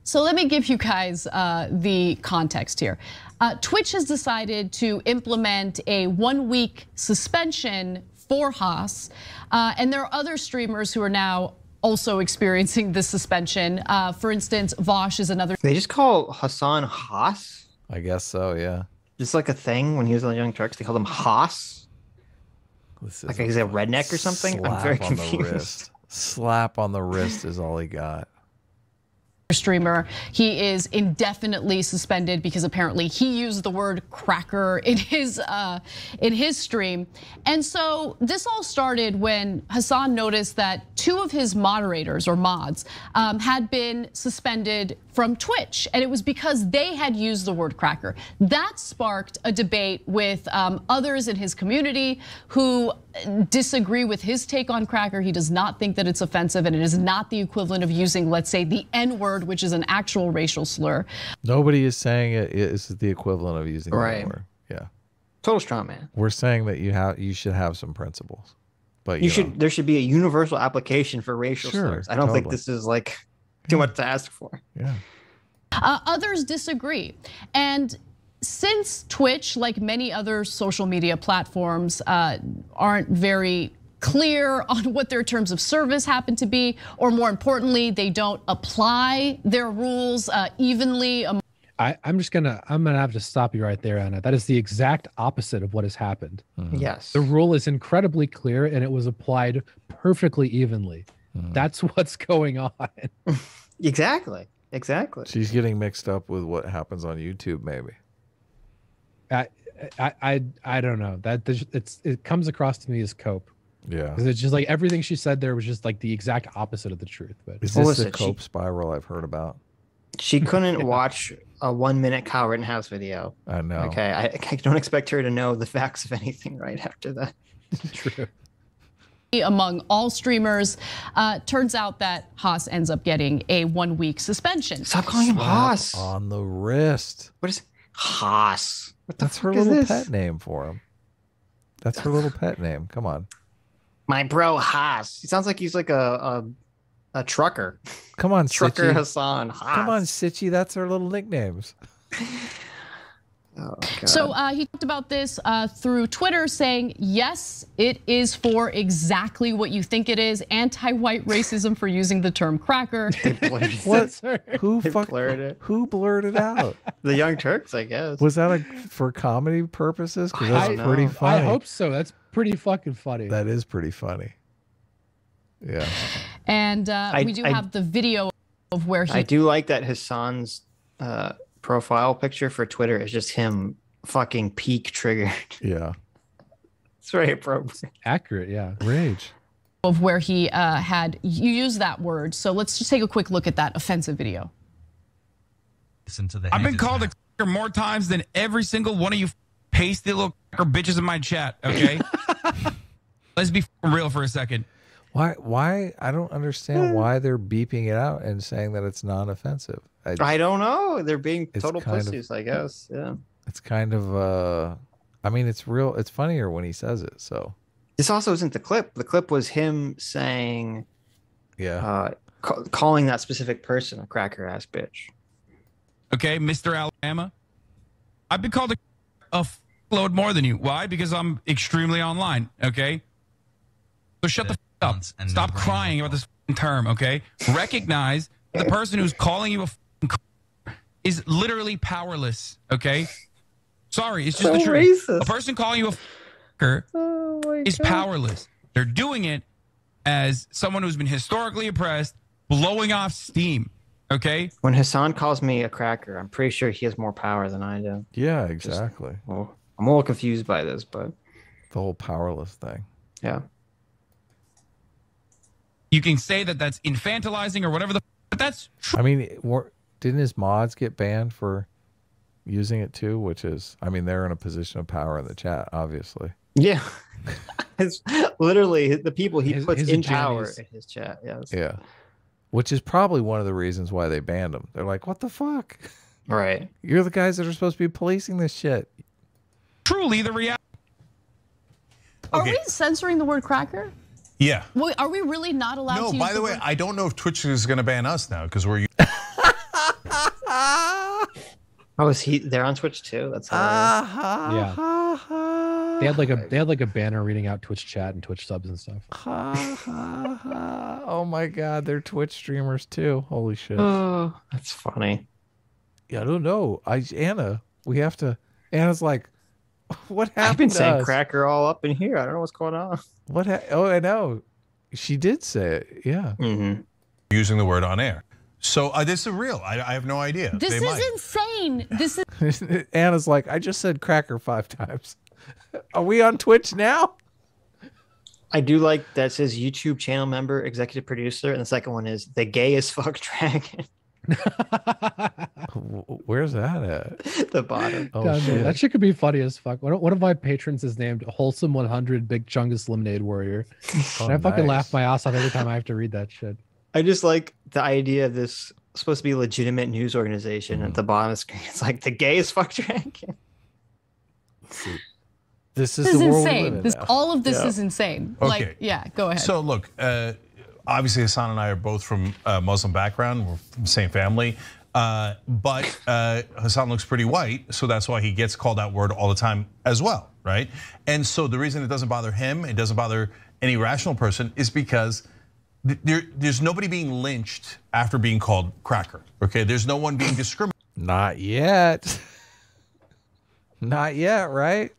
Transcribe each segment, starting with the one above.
So let me give you guys the context here. Twitch has decided to implement a 1-week suspension for Haas, and there are other streamers who are now also experiencing this suspension. For instance, Vosh is another. They just call Hasan Haas? I guess so, yeah. Just like a thing when he was on Young Turks, they called him Haas. Like he's a redneck or something? I'm very confused. Slap on the wrist is all he got. Streamer. He is indefinitely suspended because apparently he used the word cracker in his stream. And so this all started when Hasan noticed that 2 of his moderators or mods had been suspended from Twitch, and it was because they had used the word cracker. That sparked a debate with others in his community who disagree with his take on cracker. He does not think that it's offensive, and it is not the equivalent of using, let's say, the N-word, which is an actual racial slur. Nobody is saying it is the equivalent of using the N-word. Yeah. Total straw man. We're saying that you should have some principles. But there should be a universal application for racial slurs. I don't think this is like too much to ask for. Yeah. Others disagree. And since Twitch, like many other social media platforms, aren't very clear on what their terms of service happen to be, or more importantly, they don't apply their rules evenly. I'm gonna have to stop you right there, Anna. That is the exact opposite of what has happened. Yes. The rule is incredibly clear and it was applied perfectly evenly. That's what's going on. Exactly. She's getting mixed up with what happens on YouTube, maybe. I don't know. It comes across to me as cope. Yeah. Because it's just like everything she said there was just like the exact opposite of the truth. But is this the cope spiral I've heard about? She couldn't watch a 1-minute Kyle Rittenhouse video. I know. Okay, I don't expect her to know the facts of anything right after that. True. Among all streamers, turns out that Haas ends up getting a 1-week suspension. Stop calling him Haas. On the wrist. What is Haas? What the That's fuck her is little this? pet name for him. That's her little pet name. Come on. My bro Haas. He sounds like he's like a trucker. Come on, Trucker Sitchy. Hasan. Haas. Come on, Sitchy. That's her little nicknames. Oh, God. So he talked about this through Twitter, saying, yes, it is for exactly what you think it is, anti-white racism for using the term cracker. What? Who blurred it out? The Young Turks, I guess. Was that for comedy purposes? Because that's pretty funny. I hope so. That's pretty fucking funny. That is pretty funny. Yeah. And we do have the video of where he... I do like that Hasan's profile picture for Twitter is just him fucking peak triggered. Yeah. It's very appropriate. Accurate, yeah. Rage. Of where he had used that word. So let's just take a quick look at that offensive video. Listen to the I've been called a cracker more times than every single one of you pasty little cracker bitches in my chat, okay? Let's be real for a second. Why? I don't understand why they're beeping it out and saying that it's non-offensive. I don't know. They're being total pussies, I guess. Yeah. It's kind of, I mean, it's real. It's funnier when he says it. So this also isn't the clip. The clip was him saying, calling that specific person a cracker ass bitch. Okay, Mr. Alabama. I've been called a load more than you. Why? Because I'm extremely online. Okay. So shut the up. And stop crying about this term. Okay. Recognize the person who's calling you a is literally powerless. Okay. Sorry, it's just the truth. A person calling you a is powerless. They're doing it as someone who's been historically oppressed, blowing off steam. Okay. When Hasan calls me a cracker, I'm pretty sure he has more power than I do. Yeah, exactly. I'm a little confused by this, but the whole powerless thing. Yeah. You can say that that's infantilizing or whatever but that's true. I mean, didn't his mods get banned for using it too? Which is, I mean, they're in a position of power in the chat, obviously. Yeah. It's literally the people he puts in power in his chat. Yes. Yeah. Which is probably one of the reasons why they banned him. They're like, what the fuck? Right. You're the guys that are supposed to be policing this shit. Truly the reality. Are we censoring the word cracker? Yeah. Are we really not allowed to use No, by the way, I don't know if Twitch is going to ban us now because we're Oh, is he? They're on Twitch too. That's hilarious. Yeah. They had like a banner reading out Twitch chat and Twitch subs and stuff. Oh my God, they're Twitch streamers too. Holy shit. Oh, that's funny. Yeah, I don't know. Anna, we have to. Anna's like, what happened? I've been to saying us? cracker all up in here. I don't know what's going on. Oh, I know. She did say it. Yeah. Mm-hmm. Using the word on air. So this is real. I have no idea. This is insane. This is Anna's like, I just said cracker 5 times. Are we on Twitch now? I do like that says YouTube channel member, executive producer, and the second one is the gay as fuck dragon. Where's that at? The bottom. Oh, God, shit. that shit could be funny as fuck. One of my patrons is named Wholesome 100 Big Chungus Lemonade Warrior. Oh, And I fucking nice. laugh my ass off every time I have to read that shit. I just like the idea of this supposed to be a legitimate news organization. At the bottom of the screen, it's like the gay as fuck dragon. This is this is the world we insane. live in This now. all of this is insane. Okay. Like, yeah, go ahead. So look, obviously Hasan and I are both from a Muslim background. We're from the same family. But Hasan looks pretty white, so that's why he gets called that word all the time as well, right? And so the reason it doesn't bother him, it doesn't bother any rational person, is because there's nobody being lynched after being called cracker, okay? There's no one being Not yet. Not yet, right?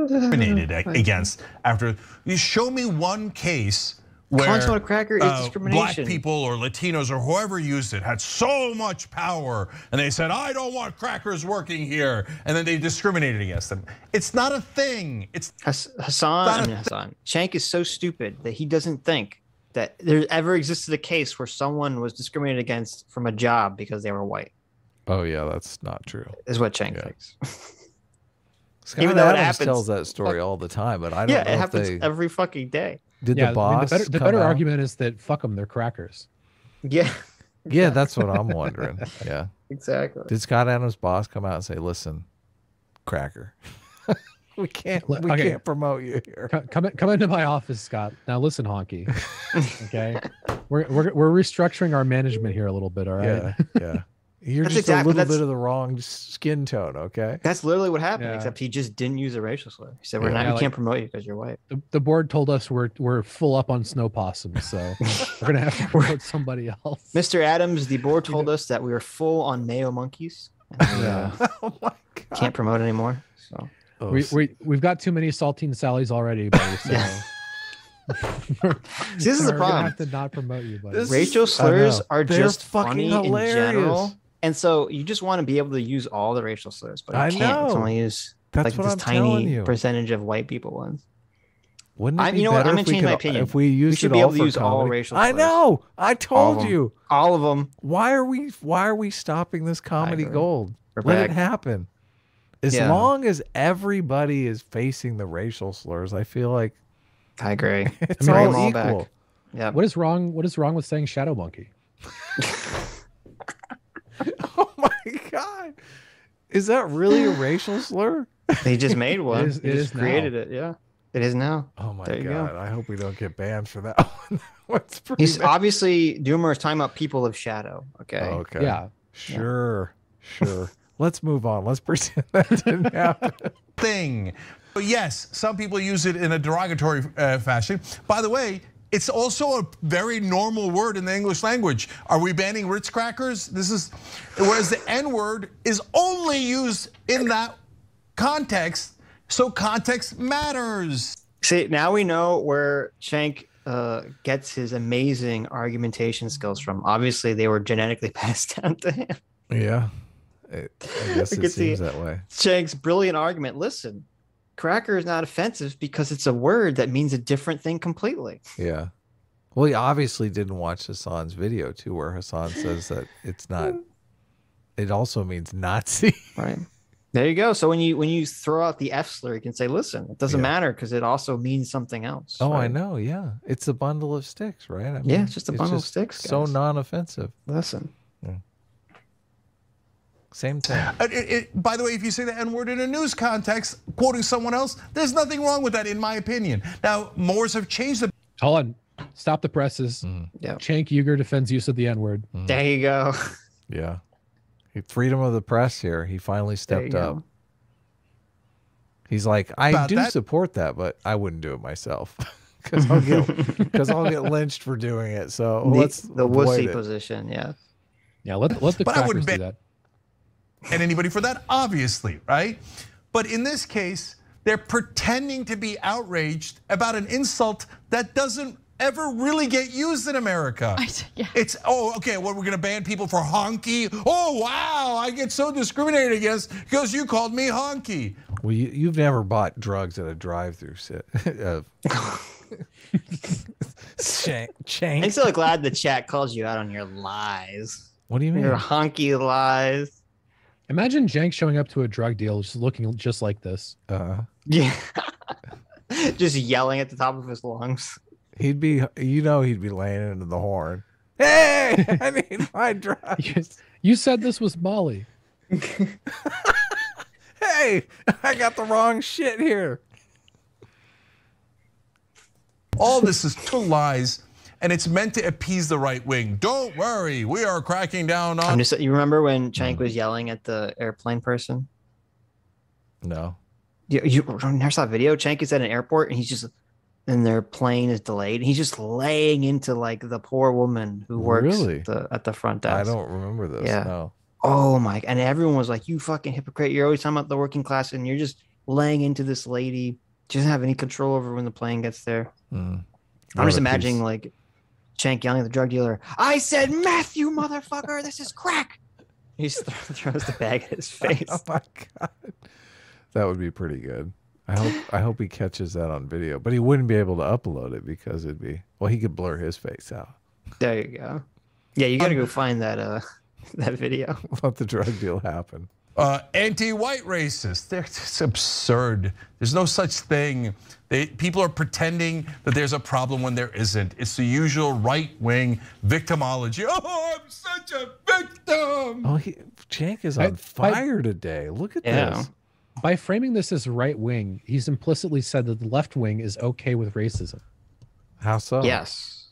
discriminated against after. You show me one case where calling someone a cracker is discrimination. Black people or Latinos or whoever used it had so much power, and they said, "I don't want crackers working here," and then they discriminated against them. It's not a thing. It's Hasan. Cenk is so stupid that he doesn't think that there ever existed a case where someone was discriminated against from a job because they were white. Oh yeah, that's not true. Is what Cenk thinks. Scott Even though it Adams happens, tells that story all the time, but I don't yeah, know it if happens they every fucking day. did. Yeah, The boss. the better come out? argument is that fuck them, they're crackers. Yeah, Yeah, that's what I'm wondering. Yeah. exactly. Did Scott Adams' boss come out and say, "Listen, cracker, we can't promote you here." Come into my office, Scott. Now listen, honky. Okay, we're restructuring our management here a little bit. All right. Yeah, yeah. You're That's just exactly- a little that's- bit of the wrong skin tone, okay? That's literally what happened. Yeah. Except he just didn't use a racial slur. He said, "We Yeah, can't promote you because you're white." The board told us we're full up on snow possums, so we're gonna have to promote somebody else. Mr. Adams, the board told us that we were full on mayo monkeys. And we, Oh my god. can't promote anymore. So We've got too many saltine Sallys already, buddy. So See, this is the we're gonna problem. have to not promote you, buddy. Racial slurs are They're just fucking funny hilarious. in general. And so you just want to be able to use all the racial slurs, but you I can't. know. It's only use That's like what this I'm telling tiny you. percentage of white people ones. Wouldn't it be You know what? better I'm if gonna we change my could- opinion. If we used should it be all able to for use all comedy? racial I slurs. know. I told you. All of them. Why are we stopping this comedy agree. gold? We're Let back. it happen. As Yeah. long as everybody is facing the racial slurs, I feel like I agree. it's Bring them all all equal. back. Yeah. What is wrong with saying shadow monkey? Oh my god. Is that really a racial slur? They just made one. is- They it just is created now. it. Yeah. It is now. Oh my There you go. god. I hope we don't get banned for that one. What's pretty He's bad. obviously Doomer is talking about people of shadow. Okay. Okay. Yeah. Sure. Sure. Let's move on. Let's pretend that didn't happen. thing. But yes, some people use it in a derogatory fashion. By the way, it's also a very normal word in the English language. Are we banning Ritz crackers? Whereas the N-word is only used in that context, so context matters. See, now we know where Cenk gets his amazing argumentation skills from. Obviously, they were genetically passed down to him. Yeah. I guess I it could see seems it. that way. Cenk's brilliant argument. Listen, cracker is not offensive because it's a word that means a different thing completely. Yeah. Well, he obviously didn't watch Hasan's video too, where Hasan says that it's not. It also means Nazi. Right. There you go. So when you throw out the F slur, you can say, listen, it doesn't Yeah. matter because it also means something else. Oh, I right? know. Yeah, it's a bundle of sticks, right? I mean, Yeah, it's just a bundle of just sticks, So guys. non-offensive. Listen. Same thing. By the way, if you say the N-word in a news context, quoting someone else, there's nothing wrong with that, in my opinion. Now, Moors have changed the. Hold on. Stop the presses. Yeah. Cenk Uyghur defends use of the N-word. There you go. Yeah. Freedom of the press here. He finally stepped up. Go. He's like, I do support that, but I wouldn't do it myself because I'll get lynched for doing it. So let's the wussy position. Yeah. Yeah. Let the crackers do that. And anybody for that, obviously, right? But in this case, they're pretending to be outraged about an insult that doesn't ever really get used in America. Yeah. It's, oh, okay, well, we're gonna ban people for honky. Oh, wow, I get so discriminated against because you called me honky. Well, you've never bought drugs at a drive-through. Cenk. I'm so glad the chat calls you out on your lies. What do you mean? Your honky lies. Imagine Cenk showing up to a drug deal just looking just like this. Yeah. Just yelling at the top of his lungs. He'd be laying into the horn. Hey, I need my drugs. You said this was Molly. Hey, I got the wrong shit here. All this is total lies, and it's meant to appease the right wing. Don't worry, we are cracking down on. You remember when Cenk was yelling at the airplane person? No. You never saw a video? Cenk is at an airport and he's just, and their plane is delayed. And he's just laying into like the poor woman who works at the front desk. I don't remember this. Yeah. No. Oh my! And everyone was like, "You fucking hypocrite! You're always talking about the working class, and you're just laying into this lady. She doesn't have any control over when the plane gets there." I'm just imagining like Cenk yelling at the drug dealer, "I said Matthew, motherfucker! This is crack!" He just throws the bag at his face. Oh my god, that would be pretty good. I hope he catches that on video, but he wouldn't be able to upload it because it'd be he could blur his face out. There you go. Yeah, you gotta go find that that video. Let the drug deal happen. Anti-white racist. It's absurd. There's no such thing. People are pretending that there's a problem when there isn't. It's the usual right-wing victimology. Oh, I'm such a victim. Oh, Cenk is on fire today. Look at this. By framing this as right wing, he's implicitly said that the left wing is okay with racism. How so? Yes.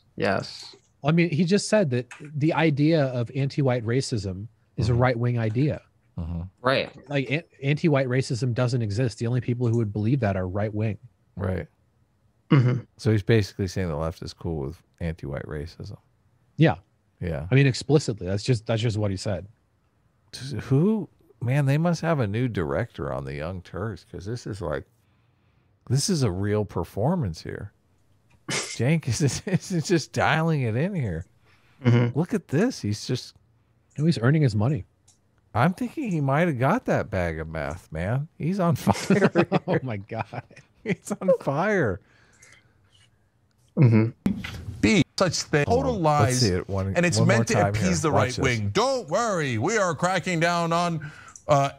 I mean, he just said that the idea of anti-white racism is a right-wing idea. Right. Like anti-white racism doesn't exist. The only people who would believe that are right-wing. Right. So he's basically saying the left is cool with anti-white racism. Yeah. Yeah. I mean, explicitly. That's just what he said. Who? Man, they must have a new director on the Young Turks because this is a real performance here. Cenk is just dialing it in here. Look at this. He's earning his money. I'm thinking he might have got that bag of meth, man. He's on fire. Oh my god. He's on fire. B, such thing. Total lies. And it's meant to appease the right wing. Don't worry, we are cracking down on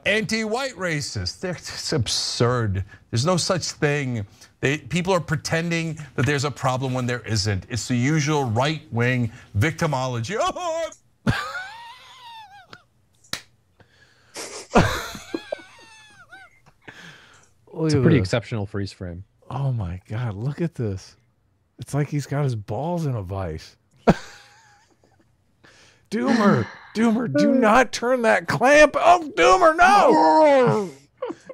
anti-white racists. It's absurd. There's no such thing. People are pretending that there's a problem when there isn't. It's the usual right-wing victimology. Oh, it's a pretty exceptional freeze frame. Oh my god, look at this. It's like he's got his balls in a vice. Doomer, do not turn that clamp. Oh, Doomer, no!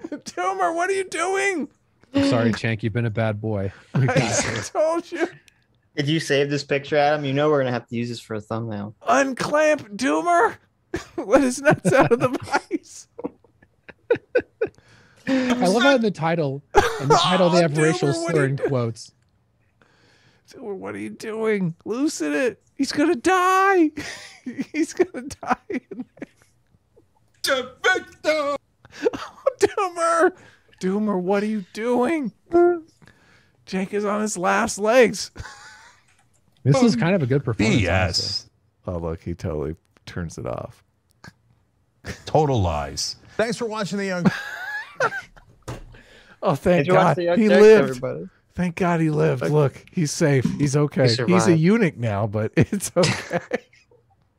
Doomer, what are you doing? I'm sorry, Cenk, you've been a bad boy. I told you. Did you save this picture, Adam? You know we're gonna have to use this for a thumbnail. Unclamp Doomer. Let his nuts out of the vice. I love how in the title they have racial slur in quotes. What are you doing? Loosen it. He's gonna die. He's gonna die. a victim. Oh, Doomer, what are you doing? Cenk is on his last legs. This is kind of a good performance. BS. Oh, look, he totally turns it off. Total lies. Thanks for watching The Young. Oh, thank God. He lived. Everybody. Thank God he lived. Look, he's safe. He's okay. He's a eunuch now, but it's okay.